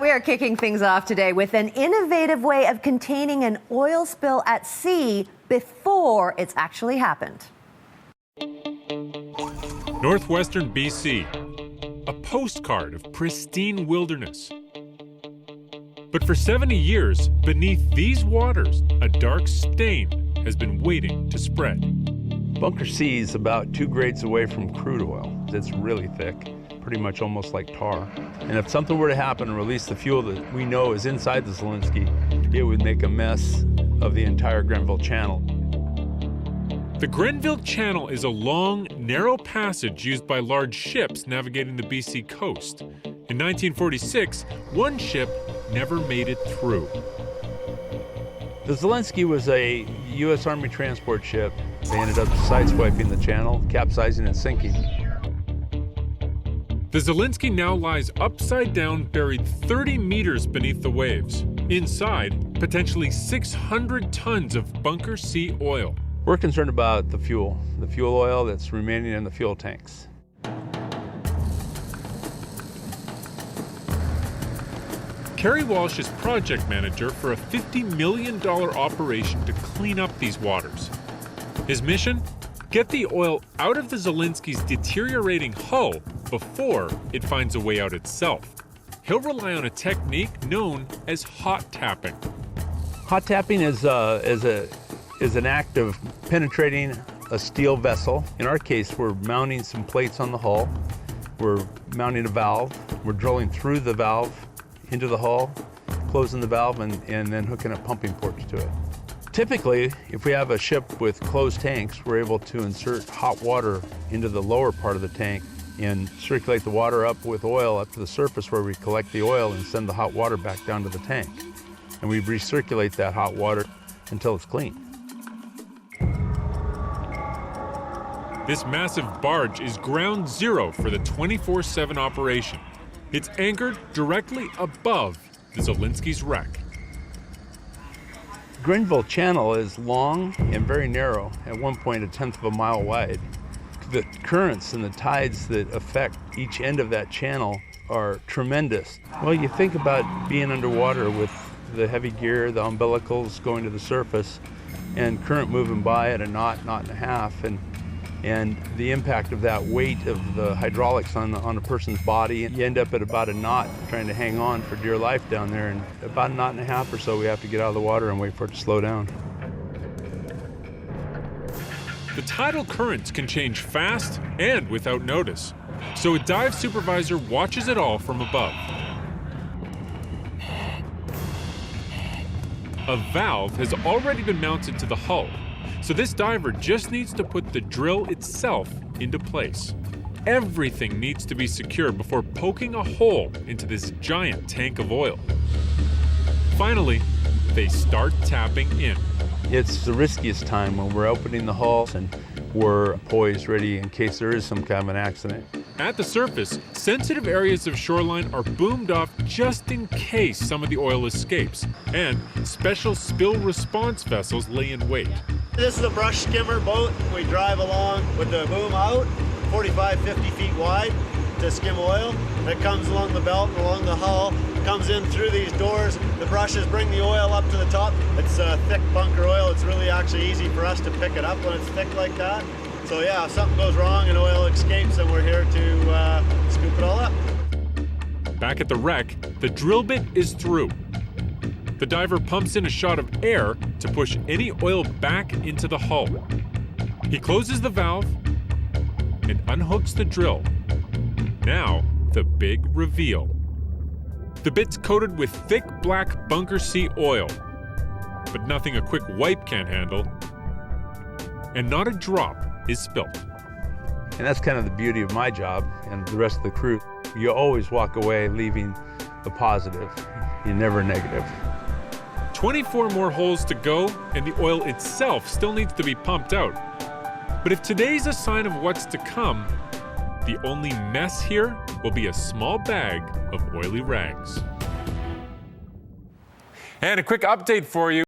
We are kicking things off today with an innovative way of containing an oil spill at sea before it's actually happened. Northwestern BC, a postcard of pristine wilderness. But for 70 years, beneath these waters, a dark stain has been waiting to spread. Bunker C is about 2 grades away from crude oil. It's really thick, pretty much almost like tar. And if something were to happen and release the fuel that we know is inside the Zalinki, it would make a mess of the entire Grenville Channel. The Grenville Channel is a long, narrow passage used by large ships navigating the BC coast. In 1946, one ship never made it through. The Zalinki was a U.S. Army transport ship. They ended up sideswiping the channel, capsizing and sinking. The Zalinki now lies upside down, buried 30 meters beneath the waves. Inside, potentially 600 tons of Bunker C oil. We're concerned about the fuel oil that's remaining in the fuel tanks. Kerry Walsh is project manager for a $50 million operation to clean up these waters. His mission? Get the oil out of the Zalinski's deteriorating hull before it finds a way out itself. He'll rely on a technique known as hot tapping. Hot tapping is an act of penetrating a steel vessel. In our case, we're mounting some plates on the hull. We're mounting a valve. We're drilling through the valve into the hull, closing the valve, and then hooking up pumping ports to it. Typically, if we have a ship with closed tanks, we're able to insert hot water into the lower part of the tank and circulate the water up with oil up to the surface where we collect the oil and send the hot water back down to the tank. And we recirculate that hot water until it's clean. This massive barge is ground zero for the 24/7 operation. It's anchored directly above the Zalinski's wreck. Grenville Channel is long and very narrow, at one point 1/10 of a mile wide. The currents and the tides that affect each end of that channel are tremendous. Well, you think about being underwater with the heavy gear, the umbilicals going to the surface, and current moving by at a knot and a half, and the impact of that weight of the hydraulics on a person's body. You end up at about a knot trying to hang on for dear life down there, and about a knot and a half or so we have to get out of the water and wait for it to slow down. The tidal currents can change fast and without notice, so a dive supervisor watches it all from above. A valve has already been mounted to the hull, so this diver just needs to put the drill itself into place. Everything needs to be secured before poking a hole into this giant tank of oil. Finally, they start tapping in. It's the riskiest time when we're opening the hull and we're poised, ready in case there is some kind of an accident. At the surface, sensitive areas of shoreline are boomed off just in case some of the oil escapes, and special spill response vessels lay in wait. This is a brush skimmer boat. We drive along with the boom out, 45, 50 feet wide to skim oil. That comes along the belt and along the hull, comes in through these doors. The brushes bring the oil up to the top. It's thick bunker oil. It's really actually easy for us to pick it up when it's thick like that. So yeah, if something goes wrong and oil escapes, then we're here to scoop it all up. Back at the wreck, the drill bit is through. The diver pumps in a shot of air to push any oil back into the hull. He closes the valve and unhooks the drill. Now, the big reveal. The bit's coated with thick black Bunker C oil, but nothing a quick wipe can't handle, and not a drop is spilt. And that's kind of the beauty of my job and the rest of the crew. You always walk away leaving a positive. You're never negative. 24 more holes to go, and the oil itself still needs to be pumped out. But if today's a sign of what's to come, the only mess here will be a small bag of oily rags. And a quick update for you.